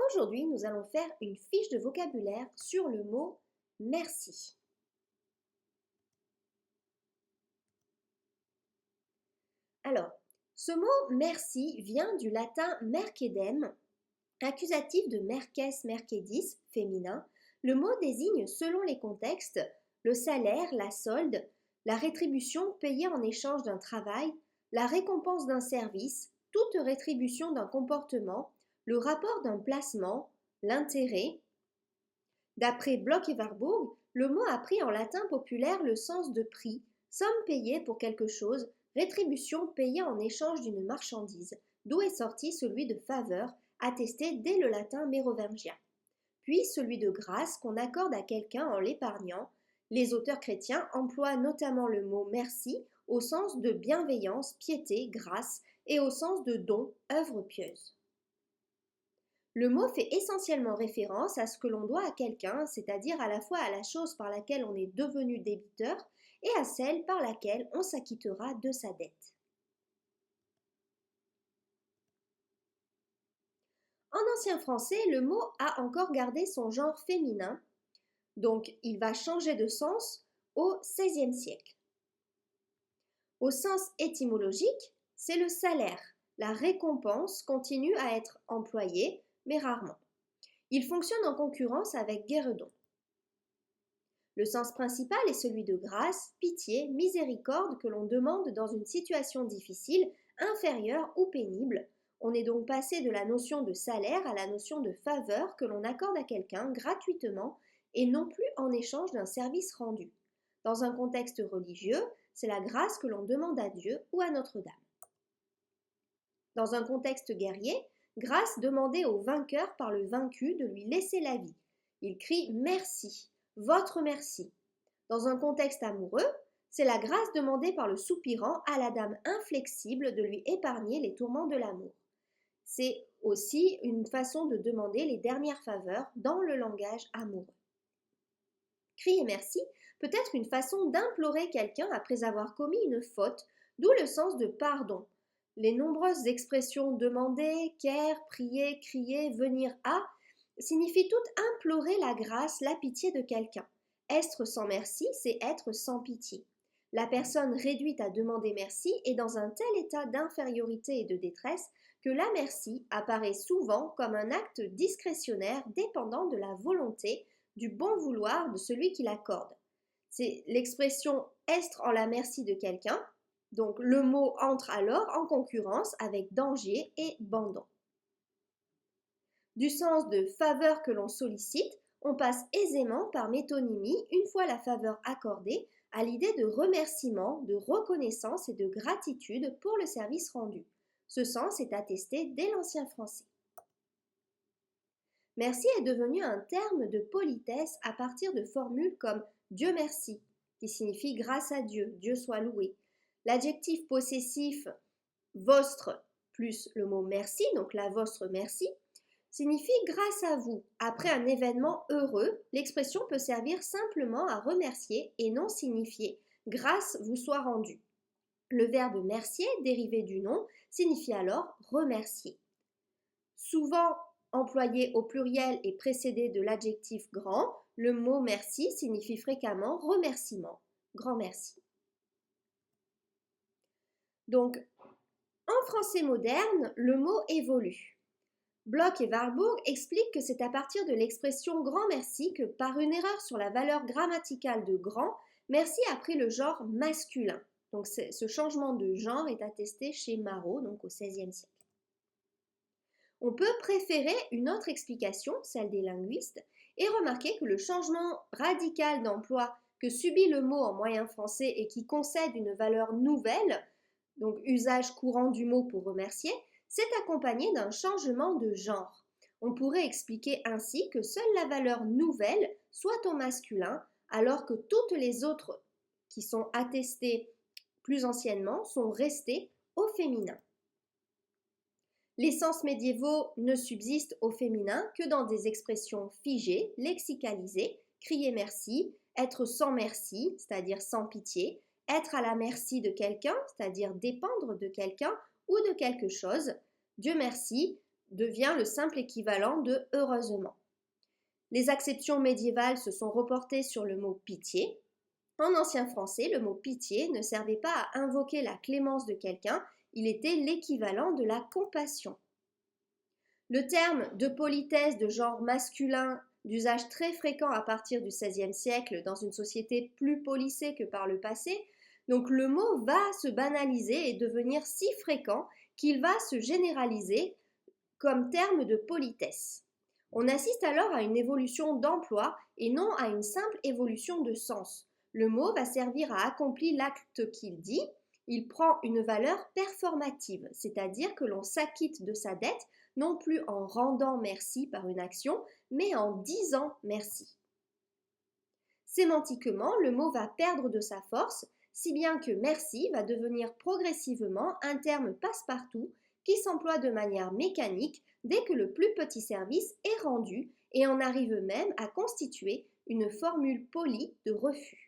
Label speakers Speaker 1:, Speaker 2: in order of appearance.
Speaker 1: Aujourd'hui, nous allons faire une fiche de vocabulaire sur le mot merci. Alors, ce mot merci vient du latin mercedem, accusatif de merces, mercedis, féminin. Le mot désigne, selon les contextes, le salaire, la solde, la rétribution payée en échange d'un travail, la récompense d'un service, toute rétribution d'un comportement, le rapport d'un placement, l'intérêt. D'après Bloch et Warburg, le mot a pris en latin populaire le sens de prix, somme payée pour quelque chose, rétribution payée en échange d'une marchandise, d'où est sorti celui de faveur, attesté dès le latin mérovingien. Puis celui de grâce qu'on accorde à quelqu'un en l'épargnant. Les auteurs chrétiens emploient notamment le mot merci au sens de bienveillance, piété, grâce et au sens de don, œuvre pieuse. Le mot fait essentiellement référence à ce que l'on doit à quelqu'un, c'est-à-dire à la fois à la chose par laquelle on est devenu débiteur et à celle par laquelle on s'acquittera de sa dette. En ancien français, le mot a encore gardé son genre féminin, donc il va changer de sens au XVIe siècle. Au sens étymologique, c'est le salaire. La récompense continue à être employée, mais rarement. Il fonctionne en concurrence avec guéredon. Le sens principal est celui de grâce, pitié, miséricorde que l'on demande dans une situation difficile, inférieure ou pénible. On est donc passé de la notion de salaire à la notion de faveur que l'on accorde à quelqu'un gratuitement et non plus en échange d'un service rendu. Dans un contexte religieux, c'est la grâce que l'on demande à Dieu ou à Notre-Dame. Dans un contexte guerrier, grâce demandée au vainqueur par le vaincu de lui laisser la vie. Il crie merci, votre merci. Dans un contexte amoureux, c'est la grâce demandée par le soupirant à la dame inflexible de lui épargner les tourments de l'amour. C'est aussi une façon de demander les dernières faveurs dans le langage amoureux. Crier merci peut être une façon d'implorer quelqu'un après avoir commis une faute, d'où le sens de pardon. Les nombreuses expressions demander, quer, prier, crier, venir à signifient toutes implorer la grâce, la pitié de quelqu'un. Être sans merci, c'est être sans pitié. La personne réduite à demander merci est dans un tel état d'infériorité et de détresse que la merci apparaît souvent comme un acte discrétionnaire dépendant de la volonté, du bon vouloir de celui qui l'accorde. C'est l'expression être en la merci de quelqu'un. Donc le mot entre alors en concurrence avec danger et bandon. Du sens de faveur que l'on sollicite, on passe aisément par métonymie, une fois la faveur accordée, à l'idée de remerciement, de reconnaissance et de gratitude pour le service rendu. Ce sens est attesté dès l'ancien français. Merci est devenu un terme de politesse à partir de formules comme Dieu merci, qui signifie grâce à Dieu, Dieu soit loué. L'adjectif possessif vostre plus le mot merci, donc la vostre merci, signifie grâce à vous. Après un événement heureux, l'expression peut servir simplement à remercier et non signifier grâce vous soit rendue. Le verbe mercier, dérivé du nom, signifie alors remercier. Souvent employé au pluriel et précédé de l'adjectif grand, le mot merci signifie fréquemment remerciement, grand merci. Donc, en français moderne, le mot évolue. Bloch et Warburg expliquent que c'est à partir de l'expression grand merci que, par une erreur sur la valeur grammaticale de grand, merci a pris le genre masculin. Donc, ce changement de genre est attesté chez Marot, donc au XVIe siècle. On peut préférer une autre explication, celle des linguistes, et remarquer que le changement radical d'emploi que subit le mot en moyen français et qui concède une valeur nouvelle, donc usage courant du mot pour remercier, s'est accompagné d'un changement de genre. On pourrait expliquer ainsi que seule la valeur nouvelle soit au masculin, alors que toutes les autres qui sont attestées plus anciennement sont restées au féminin. Les sens médiévaux ne subsistent au féminin que dans des expressions figées, lexicalisées, crier merci, être sans merci, c'est-à-dire sans pitié, être à la merci de quelqu'un, c'est-à-dire dépendre de quelqu'un ou de quelque chose. Dieu merci, devient le simple équivalent de heureusement. Les acceptions médiévales se sont reportées sur le mot pitié. En ancien français, le mot pitié ne servait pas à invoquer la clémence de quelqu'un, il était l'équivalent de la compassion. Le terme de politesse de genre masculin, d'usage très fréquent à partir du XVIe siècle dans une société plus policée que par le passé, donc le mot va se banaliser et devenir si fréquent qu'il va se généraliser comme terme de politesse. On assiste alors à une évolution d'emploi et non à une simple évolution de sens. Le mot va servir à accomplir l'acte qu'il dit. Il prend une valeur performative, c'est-à-dire que l'on s'acquitte de sa dette non plus en rendant merci par une action, mais en disant merci. Sémantiquement, le mot va perdre de sa force, si bien que merci va devenir progressivement un terme passe-partout qui s'emploie de manière mécanique dès que le plus petit service est rendu et en arrive même à constituer une formule polie de refus.